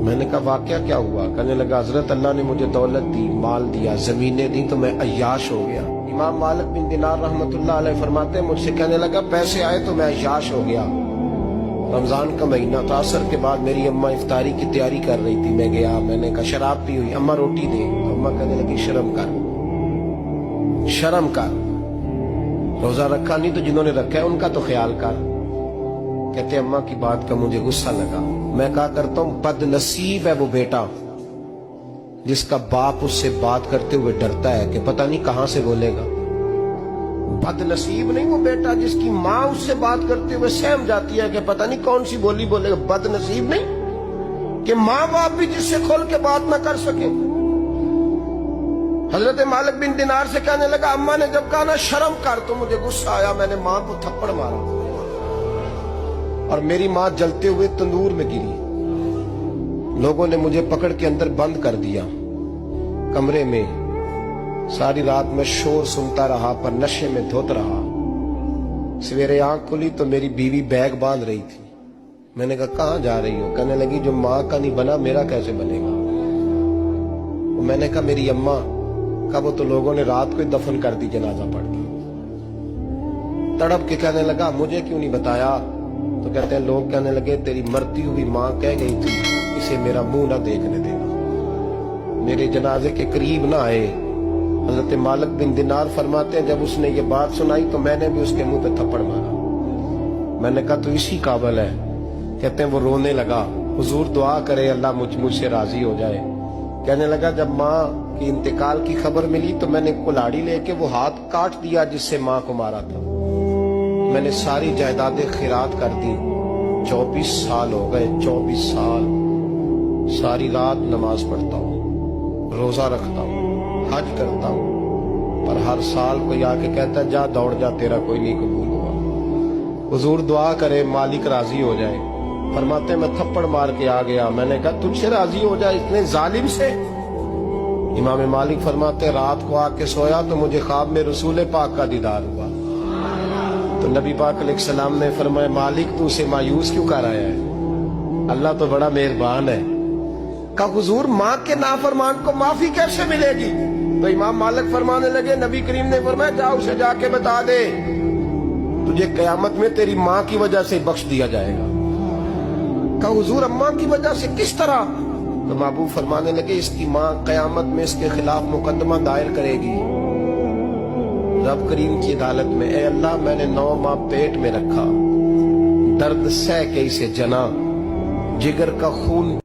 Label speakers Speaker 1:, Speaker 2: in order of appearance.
Speaker 1: میں نے کہا واقعہ کیا ہوا؟ کہنے لگا حضرت اللہ نے مجھے دولت دی، مال دیا، زمینیں دی تو میں عیاش ہو گیا۔ امام مالک بن دینار رحمت اللہ علیہ فرماتے ہیں مجھ سے کہنے لگا پیسے آئے تو میں عیاش ہو گیا۔ رمضان کا مہینہ تھا، عصر کے بعد میری اماں افطاری کی تیاری کر رہی تھی، میں گیا، میں نے کہا شراب پی ہوئی، اماں روٹی دے، اماں کہنے لگی شرم کر، شرم کر، روزہ رکھا نہیں تو جنہوں نے رکھا ہے ان کا تو خیال کر۔ کہتے اماں کی بات کا مجھے غصہ لگا، میں کہا کرتا ہوں بد نصیب ہے وہ بیٹا جس کا باپ اس سے بات کرتے ہوئے ڈرتا ہے کہ پتہ نہیں کہاں سے بولے گا۔ بد نصیب نہیں وہ بیٹا جس کی ماں اس سے بات کرتے ہوئے سہم جاتی ہے کہ پتہ نہیں کون سی بولی بولے گا۔ بد نصیب نہیں کہ ماں باپ بھی جس سے کھول کے بات نہ کر سکے۔ حضرت مالک بن دینار سے کہنے لگا اماں نے جب کہا نا شرم کر تو مجھے غصہ آیا، میں نے ماں کو تھپڑ مارا اور میری ماں جلتے ہوئے تندور میں گری۔ لوگوں نے مجھے پکڑ کے اندر بند کر دیا کمرے میں، ساری رات میں شور سنتا رہا پر نشے میں دھوت رہا۔ سویرے آنکھ کھلی تو میری بیوی بیگ باندھ رہی تھی۔ میں نے کہا کہاں جا رہی ہو؟ کہنے لگی جو ماں کا نہیں بنا میرا کیسے بنے گا؟ میں نے کہا میری اماں کا وہ تو لوگوں نے رات کو ہی دفن کر دی جنازہ پڑھ کے۔ تڑپ کے کہنے لگا مجھے کیوں نہیں بتایا؟ تو کہتے ہیں لوگ کہنے لگے تیری مرتی ہوئی ماں کہہ گئی تھی اسے میرا منہ نہ دیکھنے دینا، میرے جنازے کے قریب نہ آئے۔ حضرت مالک بن دینار فرماتے ہیں جب اس نے یہ بات سنائی تو میں نے بھی اس کے منہ پہ تھپڑ مارا۔ میں نے کہا تو اسی قابل ہے۔ کہتے ہیں وہ رونے لگا، حضور دعا کرے اللہ مجھ سے راضی ہو جائے۔ کہنے لگا جب ماں کی انتقال کی خبر ملی تو میں نے کلاڑی لے کے وہ ہاتھ کاٹ دیا جس سے ماں کو مارا تھا۔ میں نے ساری جائیدادیں خیرات کر دی۔ 24 سال ہو گئے، 24 سال ساری رات نماز پڑھتا ہوں، روزہ رکھتا ہوں، حج کرتا ہوں، پر ہر سال کوئی آ کے کہتا ہے جا دوڑ جا تیرا کوئی نہیں قبول ہوا۔ حضور دعا کرے مالک راضی ہو جائے۔ فرماتے میں تھپڑ مار کے آ گیا، میں نے کہا تجھ سے راضی ہو جائے اتنے ظالم سے؟ امام مالک فرماتے رات کو آ کے سویا تو مجھے خواب میں رسول پاک کا دیدار ہوا تو نبی پاک علیہ السلام نے فرمایا مالک تو اسے مایوس کیوں کر آیا ہے؟ اللہ تو بڑا مہربان ہے۔ کہا حضور ماں کے نافرمان کو معافی کیسے ملے گی؟ تو امام مالک فرمانے لگے نبی کریم نے فرمایا جا اسے جا کے بتا دے تجھے قیامت میں تیری ماں کی وجہ سے بخش دیا جائے گا۔ کہا حضور اماں کی وجہ سے کس طرح؟ تو محبوب فرمانے لگے اس کی ماں قیامت میں اس کے خلاف مقدمہ دائر کرے گی رب کریم کی عدالت میں، اے اللہ میں نے 9 ماہ پیٹ میں رکھا، درد سہ کے اسے جنا، جگر کا خون